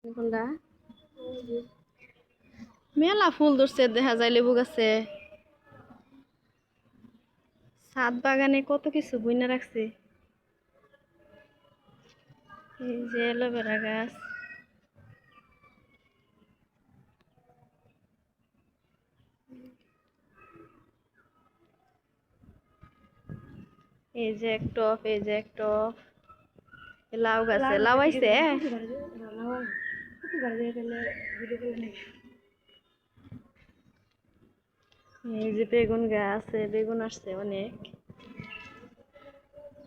কোনটা মেলা ফুল ধরছে দেখা যায় লেবু গাছে ছাদ বাগানে কত কিছু বুইনা রাখছে এই যে অ্যালোভেরা গাছ এই যে এক টপ এই যে এক টপ লাউ গাছে লাউ আইছে এই যে বেগুন গাছ বেগুন আসছে অনেক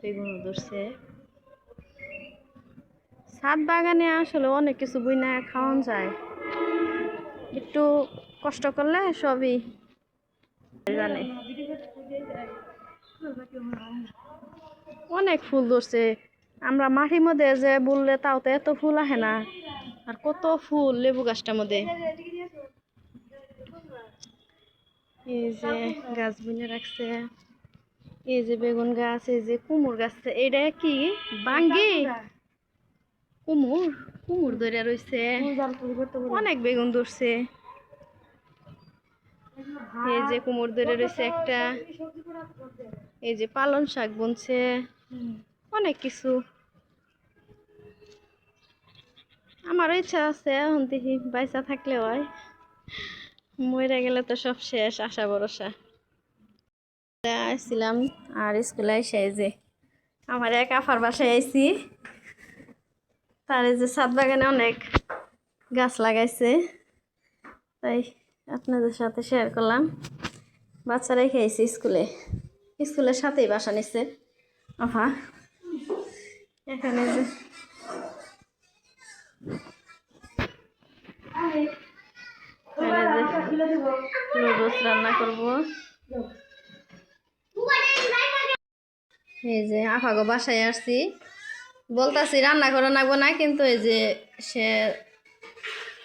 বেগুন ধরছে ছাদ বাগানে আসলে অনেক কিছু বুইনা খাওয়ান যায় একটু কষ্ট করলে সবই জানে অনেক ফুল ধরছে আমরা মাটির মধ্যে যে বললে তাও তো এত ফুল আহে না আর কত ফুল লেবু গাছটার মধ্যে এই যে গাছ বুনে রাখছে এই যে বেগুন গাছ এই যে কুমড় গাছ এটা কি বাঙ্গি কুমড় কুমড় ধরে রয়েছে অনেক বেগুন ধরছে এই যে কুমড় ধরে রয়েছে একটা এই যে পালং শাক বুনছে অনেক কিছু আমারও ইচ্ছা আছে এখন দেখি বাইসা থাকলে হয় মরে গেলে তো সব শেষ আশা ভরসা আসছিলাম আর স্কুলে এসে যে আমার এক আফার বাসায় আইছি তার যে ছাদ বাগানে অনেক গাছ লাগাইছে তাই আপনাদের সাথে শেয়ার করলাম বাচ্চারাই খেয়েছি স্কুলের সাথেই বাসা নিচ্ছে আফা এখানে যে নুডলস রান্না করবো এই যে আফাগো বাসায় আসছি বলতাছি রান্না করে নাগবো না কিন্তু এই যে সে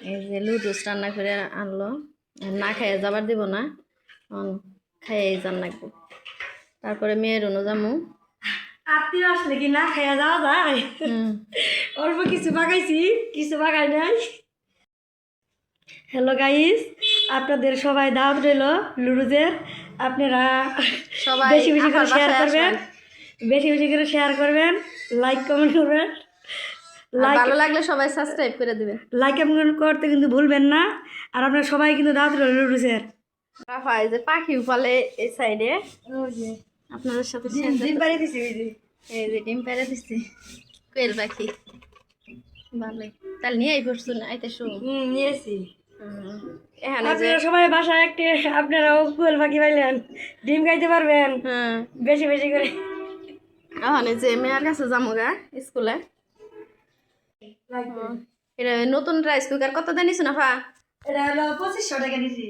এই যে লুডুস রান্না করে আনলো না খাইয়ে যাবার দিব না খাইয়ে যান লাগবো তারপরে মেয়ের অনুযামু আত্মীয় আসলে কি না খাইয়া যাওয়া যায় অল্প কিছু বাগাইছি কিছু বাগাই নাই হ্যালো গাইস আপনাদের সবাই দাওয়াত রইল লুডুজের আপনারা সবাই বেশি বেশি করে শেয়ার করবেন বেশি বেশি করে শেয়ার করবেন লাইক কমেন্ট করবেন ভালো লাগলে সবাই সাবস্ক্রাইব করে দিবেন লাইক কমেন্ট করতে কিন্তু ভুলবেন না আর আপনারা সবাই কিন্তু দাওয়াত রইল লুডুজের রাফাই যে পাখি উপালে এই সাইডে আপনাদের সাথে ডিম পাড়ে দিছি এই যে ডিম পেড়ে দিছি কোয়েল পাখি ভালোই তাহলে নিয়ে পড়ছো না আইতে শো নিয়েছি এখানে যে আপনারা সবাই বাসায় একটি আপনারাও কোয়েল পাখি পাইলেন ডিম খাইতে পারবেন বেশি বেশি করে এখানে যে মেয়ের কাছে যামুগা স্কুলে এটা নতুন রাইস কুকার কত দেন নিছো না ফা এটা হলো 2500 টাকা দিছি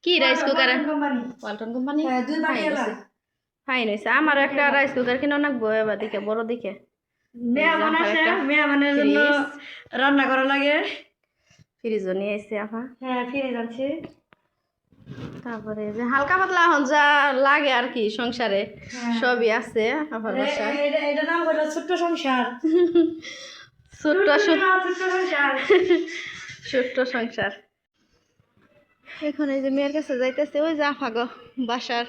কি rice cooker company Walton company হ্যাঁ দুই বাকিলা ফাইন হয়েছে আমারও একটা রাইস কুকার কিনে নাকবো এবার দিকে বড় দিকে মেহমান আসে মেহমানের জন্য রান্না করা লাগে ফ্রিজও নিয়ে এসে আপা হ্যাঁ ফিরে যাচ্ছি তারপরে যে হালকা পাতলা এখন যা লাগে আর কি সংসারে সবই আছে আপার বাসায় এটা নাম হলো ছোট্ট সংসার ছোট্ট সংসার ছোট্ট সংসার এখন এই যে মেয়ের কাছে যাইতেছে ওই যে আফা গো বাসার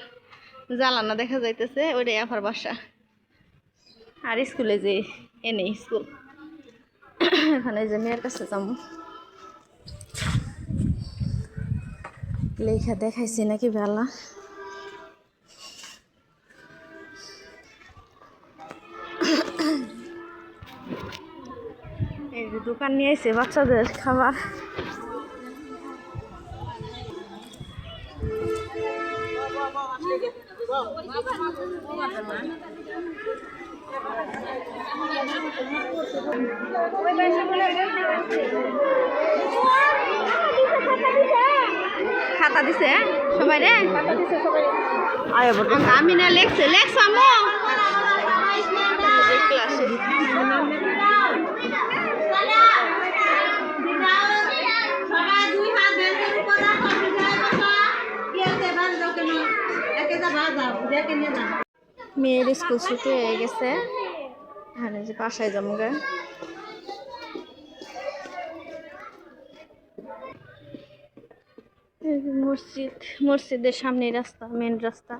জ্বালানা দেখা যাইতেছে ওইটাই আফার বাসা আর স্কুলে যে এনে স্কুল এখানে যে মেয়ের কাছে যাবো লেখা দেখাইছি নাকি বেলা এই যে দোকান নিয়ে এসে বাচ্চাদের খাবার খাতা দিছে সবাই রে আমি না লেখছে আমো ক্লাসে মেয়ের স্কুল ছুটি হয়ে গেছে এখানে যে বাসায় যাবো গে এই যে মসজিদের সামনে রাস্তা, মেন রাস্তা।